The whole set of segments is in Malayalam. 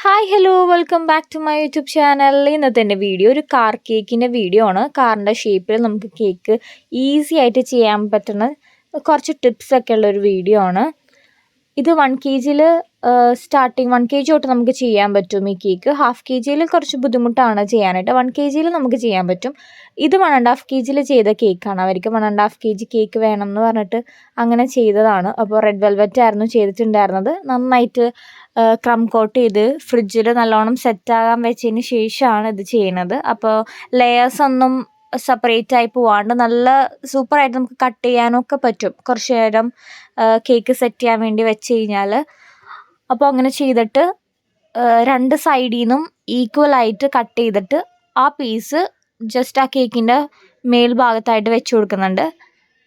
Hi hello welcome back to my YouTube channel. ഇന്നത്തെ എൻ്റെ വീഡിയോ ഒരു കാർ കേക്കിൻ്റെ വീഡിയോ ആണ്. കാറിൻ്റെ ഷേപ്പിൽ നമുക്ക് കേക്ക് ഈസി ആയിട്ട് ചെയ്യാൻ പറ്റുന്ന കുറച്ച് ടിപ്സൊക്കെ ഉള്ളൊരു വീഡിയോ ആണ്. ഇത് 1 kg സ്റ്റാർട്ടിങ് 1 kg തൊട്ട് നമുക്ക് ചെയ്യാൻ പറ്റും ഈ കേക്ക്. ഹാഫ് kg കുറച്ച് ബുദ്ധിമുട്ടാണ് ചെയ്യാനായിട്ട്. 1 kg നമുക്ക് ചെയ്യാൻ പറ്റും. ഇത് 1.5 kg ചെയ്ത കേക്കാണ്. അവർക്ക് 1.5 kg കേക്ക് വേണം എന്ന് പറഞ്ഞിട്ട് അങ്ങനെ ചെയ്തതാണ്. അപ്പോൾ റെഡ് വെൽവെറ്റ് ആയിരുന്നു ചെയ്തിട്ടുണ്ടായിരുന്നത്. നന്നായിട്ട് ക്രം കോട്ട് ചെയ്ത് ഫ്രിഡ്ജിൽ നല്ലോണം സെറ്റാകാൻ വെച്ചതിന് ശേഷമാണ് ഇത് ചെയ്യുന്നത്. അപ്പോൾ ലെയേഴ്സ് ഒന്നും സെപ്പറേറ്റ് ആയി പോവാണ്ട് നല്ല സൂപ്പറായിട്ട് നമുക്ക് കട്ട് ചെയ്യാനൊക്കെ പറ്റും കുറച്ച് നേരം കേക്ക് സെറ്റ് ചെയ്യാൻ വേണ്ടി വെച്ച് കഴിഞ്ഞാൽ. അപ്പോൾ അങ്ങനെ ചെയ്തിട്ട് രണ്ട് സൈഡിൽ നിന്നും ഈക്വലായിട്ട് കട്ട് ചെയ്തിട്ട് ആ പീസ് ജസ്റ്റ് ആ കേക്കിൻ്റെ മേൽഭാഗത്തായിട്ട് വെച്ച് കൊടുക്കുന്നുണ്ട്.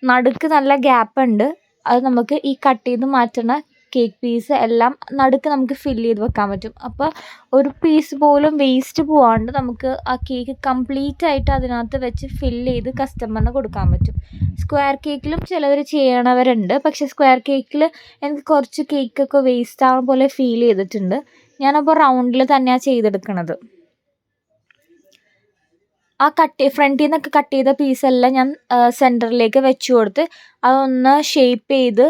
നടുക്ക് നല്ല ഗ്യാപ്പ് ഉണ്ട്. അത് നമുക്ക് ഈ കട്ട് ചെയ്ത് മാറ്റുന്ന കേക്ക് പീസ് എല്ലാം നടുക്ക് നമുക്ക് ഫില്ല് ചെയ്ത് വെക്കാൻ പറ്റും. അപ്പോൾ ഒരു പീസ് പോലും വേസ്റ്റ് പോവാണ്ട് നമുക്ക് ആ കേക്ക് കംപ്ലീറ്റ് ആയിട്ട് അതിനകത്ത് വെച്ച് ഫില്ല് ചെയ്ത് കസ്റ്റമറിന് കൊടുക്കാൻ പറ്റും. സ്ക്വയർ കേക്കിലും ചിലവർ ചെയ്യണവരുണ്ട്. പക്ഷേ സ്ക്വയർ കേക്കിൽ എനിക്ക് കുറച്ച് കേക്കൊക്കെ വേസ്റ്റ് ആവുന്ന പോലെ ഫീൽ ചെയ്തിട്ടുണ്ട്. ഞാനപ്പോൾ റൗണ്ടിൽ തന്നെയാണ് ചെയ്തെടുക്കണത്. ആ ഫ്രണ്ടിൽ നിന്നൊക്കെ കട്ട് ചെയ്ത പീസെല്ലാം ഞാൻ സെൻറ്ററിലേക്ക് വെച്ച് കൊടുത്ത് അതൊന്ന് ഷേപ്പ് ചെയ്ത്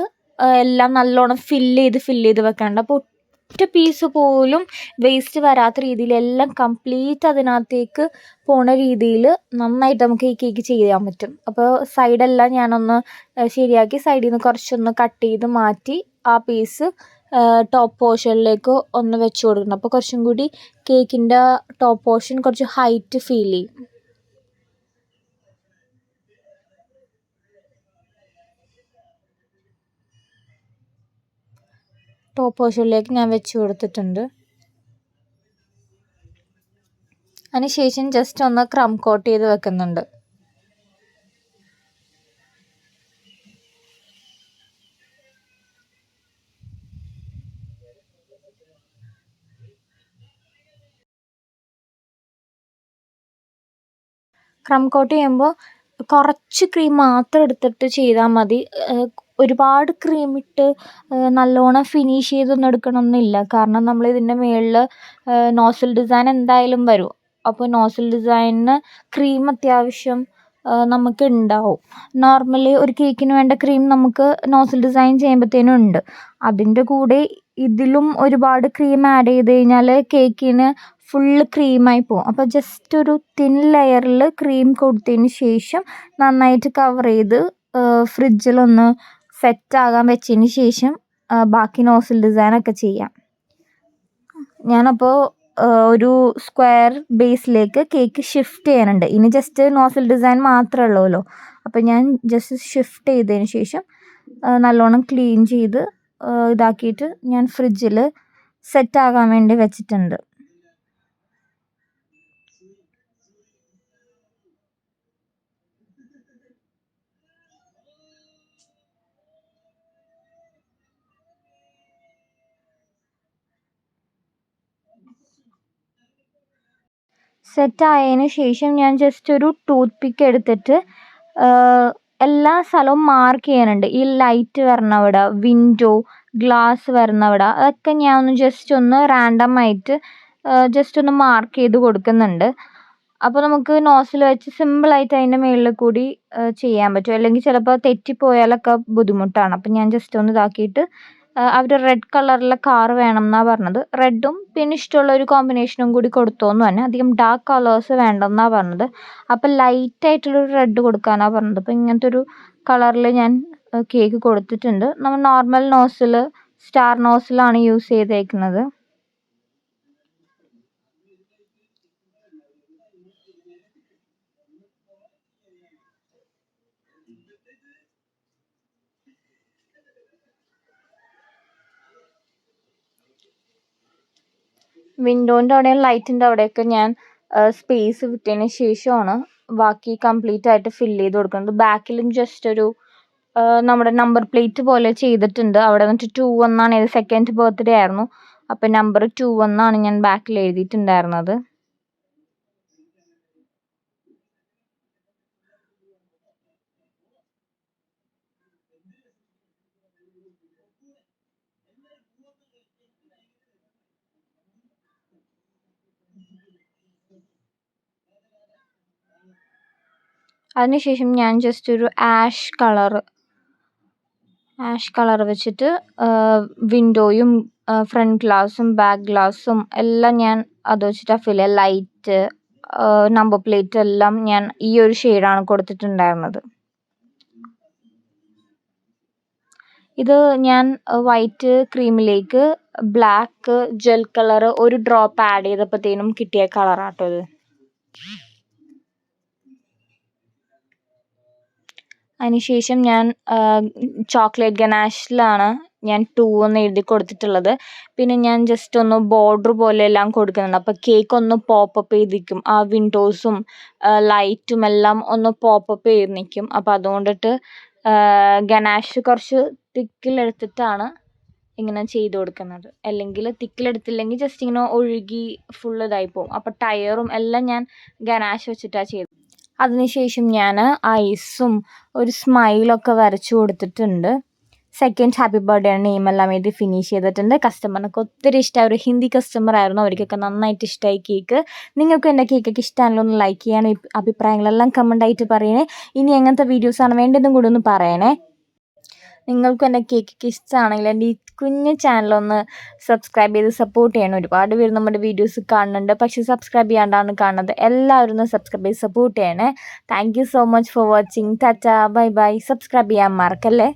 എല്ലാം നല്ലോണം ഫില്ല് ചെയ്ത് വെക്കാനുണ്ട്. അപ്പോൾ ഒറ്റ പീസ് പോലും വേസ്റ്റ് വരാത്ത രീതിയിൽ എല്ലാം കംപ്ലീറ്റ് അതിനകത്തേക്ക് പോണ രീതിയിൽ നന്നായിട്ട് നമുക്ക് ഈ കേക്ക് ചെയ്യാൻ പറ്റും. അപ്പോൾ സൈഡെല്ലാം ഞാനൊന്ന് ശരിയാക്കി സൈഡിൽ നിന്ന് കുറച്ചൊന്ന് കട്ട് ചെയ്ത് മാറ്റി ആ പീസ് ടോപ്പ് പോർഷനിലേക്ക് ഒന്ന് വെച്ച് കൊടുക്കണം. അപ്പോൾ കുറച്ചും കൂടി കേക്കിൻ്റെ ടോപ്പ് പോർഷൻ കുറച്ച് ഹൈറ്റ് ഫീൽ ചെയ്യും. ടോപ്പ് പോർഷനിലേക്ക് ഞാൻ വെച്ച് കൊടുത്തിട്ടുണ്ട്. അതിനുശേഷം ജസ്റ്റ് ഒന്ന് ക്രം കോട്ട് ചെയ്ത് വെക്കുന്നുണ്ട്. ക്രം കോട്ട് ചെയ്യുമ്പോൾ കുറച്ച് ക്രീം മാത്രം എടുത്തിട്ട് ചെയ്താൽ മതി. ഒരുപാട് ക്രീം ഇട്ട് നല്ലോണം ഫിനിഷ് ചെയ്തൊന്നും എടുക്കണമെന്നില്ല. കാരണം നമ്മൾ ഇതിൻ്റെ മുകളിൽ നോസിൽ ഡിസൈൻ എന്തായാലും വരും. അപ്പോൾ നോസിൽ ഡിസൈനിന് ക്രീം അത്യാവശ്യം നമുക്ക് ഉണ്ടാവും. നോർമലി ഒരു കേക്കിന് വേണ്ട ക്രീം നമുക്ക് നോസിൽ ഡിസൈൻ ചെയ്യുമ്പോഴത്തേനും ഉണ്ട്. അതിൻ്റെ കൂടെ ഇതിലും ഒരുപാട് ക്രീം ആഡ് ചെയ്ത് കഴിഞ്ഞാൽ കേക്കിന് ഫുള്ള് ക്രീമായി പോകും. അപ്പോൾ ജസ്റ്റ് ഒരു തിൻ ലെയറിൽ ക്രീം കൊടുത്തതിന് ശേഷം നന്നായിട്ട് കവർ ചെയ്ത് ഫ്രിഡ്ജിലൊന്ന് സെറ്റാകാൻ വെച്ചതിന് ശേഷം ബാക്കി നോസിൽ ഡിസൈനൊക്കെ ചെയ്യാം. ഞാനപ്പോൾ ഒരു സ്ക്വയർ ബേസിലേക്ക് കേക്ക് ഷിഫ്റ്റ് ചെയ്യാനുണ്ട്. ഇനി ജസ്റ്റ് നോസിൽ ഡിസൈൻ മാത്രമേ ഉള്ളൂല്ലോ. അപ്പോൾ ഞാൻ ജസ്റ്റ് ഷിഫ്റ്റ് ചെയ്തതിന് ശേഷം നല്ലോണം ക്ലീൻ ചെയ്ത് ഇതാക്കിയിട്ട് ഞാൻ ഫ്രിഡ്ജിൽ സെറ്റാകാൻ വേണ്ടി വെച്ചിട്ടുണ്ട്. സെറ്റായതിന് ശേഷം ഞാൻ ജസ്റ്റ് ഒരു ടൂത്ത് പിക്ക് എടുത്തിട്ട് എല്ലാ സ്ഥലവും മാർക്ക് ചെയ്യാനുണ്ട്. ഈ ലൈറ്റ് വരണവിടെ, വിൻഡോ, ഗ്ലാസ് വരണവിടെ, അതൊക്കെ ഞാൻ ഒന്ന് ജസ്റ്റ് ഒന്ന് റാൻഡമായിട്ട് ജസ്റ്റ് ഒന്ന് മാർക്ക് ചെയ്ത് കൊടുക്കുന്നുണ്ട്. അപ്പോൾ നമുക്ക് നോസിൽ വെച്ച് സിമ്പിളായിട്ട് അതിൻ്റെ മുകളിൽ കൂടി ചെയ്യാൻ പറ്റും. അല്ലെങ്കിൽ ചിലപ്പോൾ തെറ്റിപ്പോയാലൊക്കെ ബുദ്ധിമുട്ടാണ്. അപ്പം ഞാൻ ജസ്റ്റ് ഒന്ന് ഇതാക്കിയിട്ട് അവർ റെഡ് കളറിലെ കാർ വേണം എന്നാണ് പറഞ്ഞത്. റെഡും പിന്നെ ഇഷ്ടമുള്ള ഒരു കോമ്പിനേഷനും കൂടി കൊടുത്തോന്ന് തന്നെ. അധികം ഡാർക്ക് കളേഴ്സ് വേണ്ടെന്നാണ് പറഞ്ഞത്. അപ്പം ലൈറ്റായിട്ടുള്ളൊരു റെഡ് കൊടുക്കാനാണ് പറഞ്ഞത്. അപ്പോൾ ഇങ്ങനത്തെ ഒരു കളറിൽ ഞാൻ കേക്ക് കൊടുത്തിട്ടുണ്ട്. നമ്മൾ നോർമൽ നോസിൽ സ്റ്റാർ നോസിലാണ് യൂസ് ചെയ്തേക്കുന്നത്. വിൻഡോൻ്റെ അവിടെയും ലൈറ്റിൻ്റെ അവിടെയൊക്കെ ഞാൻ സ്പേസ് വിട്ടതിന് ശേഷമാണ് ബാക്കി കംപ്ലീറ്റ് ആയിട്ട് ഫില്ല് ചെയ്ത് കൊടുക്കുന്നത്. ബാക്കിലും ജസ്റ്റ് ഒരു നമ്മുടെ നമ്പർ പ്ലേറ്റ് പോലെ ചെയ്തിട്ടുണ്ട്. അവിടെ വന്നിട്ട് 2 എന്നാണ്. ഇത് സെക്കൻഡ് ബർത്ത്ഡേ ആയിരുന്നു. അപ്പം നമ്പർ 2 എന്നാണ് ഞാൻ ബാക്കിൽ എഴുതിയിട്ടുണ്ടായിരുന്നത്. അതിനുശേഷം ഞാൻ ജസ്റ്റ് ഒരു ആഷ് കളർ വെച്ചിട്ട് വിൻഡോയും ഫ്രണ്ട് ഗ്ലാസും ബാക്ക് ഗ്ലാസും എല്ലാം ഞാൻ അത് വെച്ചിട്ടാണ് ഫിൽ ചെയ്യുക. ലൈറ്റ്, നമ്പർ പ്ലേറ്റ് എല്ലാം ഞാൻ ഈ ഒരു ഷെയ്ഡാണ് കൊടുത്തിട്ടുണ്ടായിരുന്നത്. ഇത് ഞാൻ വൈറ്റ് ക്രീമിലേക്ക് ബ്ലാക്ക് ജെൽ കളർ ഒരു ഡ്രോപ്പ് ആഡ് ചെയ്തപ്പോഴത്തേനും കിട്ടിയ കളറാട്ടോ ഇത്. അതിനുശേഷം ഞാൻ ചോക്ലേറ്റ് ഗനാഷിലാണ് ഞാൻ 2 എന്ന് എഴുതി കൊടുത്തിട്ടുള്ളത്. പിന്നെ ഞാൻ ജസ്റ്റ് ഒന്ന് ബോർഡർ പോലെ എല്ലാം കൊടുക്കുന്നുണ്ട്. അപ്പോൾ കേക്ക് ഒന്ന് പോപ്പപ്പ് ചെയ്ത് നിൽക്കും. ആ വിൻഡോസും ലൈറ്റും എല്ലാം ഒന്ന് പോപ്പപ്പ് ചെയ്ത് നിൽക്കും. അപ്പോൾ അതുകൊണ്ടിട്ട് ഗനാഷ് കുറച്ച് തിക്കിലെടുത്തിട്ടാണ് ഇങ്ങനെ ചെയ്ത് കൊടുക്കുന്നത്. അല്ലെങ്കിൽ തിക്കിലെടുത്തില്ലെങ്കിൽ ജസ്റ്റ് ഇങ്ങനെ ഒഴുകി ഫുൾ ഇതായി പോകും. അപ്പോൾ ടയറും എല്ലാം ഞാൻ ഗനാഷ് വെച്ചിട്ടാണ് ചെയ്തത്. അതിനുശേഷം ഞാൻ ഐസും ഒരു സ്മൈലൊക്കെ വരച്ചു കൊടുത്തിട്ടുണ്ട്. സെക്കൻഡ് ഹാപ്പി ബർത്ത്ഡേ നെയിമെല്ലാം എഴുതി ഫിനിഷ് ചെയ്തിട്ടുണ്ട്. കസ്റ്റമറിനൊക്കെ ഒത്തിരി ഇഷ്ടമായ ഒരു ഹിന്ദി കസ്റ്റമർ ആയിരുന്നു. അവർക്കൊക്കെ നന്നായിട്ട് ഇഷ്ടമായി കേക്ക്. നിങ്ങൾക്കും എൻ്റെ കേക്കൊക്കെ ഇഷ്ടമാണല്ലോ, ഒന്ന് ലൈക്ക് ചെയ്യാനും അഭിപ്രായങ്ങളെല്ലാം കമൻ്റായിട്ട് പറയണേ. ഇനി എങ്ങനത്തെ വീഡിയോസാണ് വേണ്ടതെന്നും കൂടി ഒന്ന് പറയണേ. നിങ്ങൾക്കും എൻ്റെ കേക്കൊക്കെ ഇഷ്ടമാണെങ്കിൽ എൻ്റെ ഈ കുഞ്ഞു ചാനലൊന്ന് സബ്സ്ക്രൈബ് ചെയ്ത് സപ്പോർട്ട് ചെയ്യണം. ഒരുപാട് പേര് നമ്മുടെ വീഡിയോസ് കാണുന്നുണ്ട്, പക്ഷേ സബ്സ്ക്രൈബ് ചെയ്യാണ്ടാണ് കാണുന്നത്. എല്ലാവരും ഒന്ന് സബ്സ്ക്രൈബ് ചെയ്ത് സപ്പോർട്ട് ചെയ്യണേ. Thank you so much for watching. Tata, bye bye. Subscribe ചെയ്യാൻ മറക്കല്ലേ.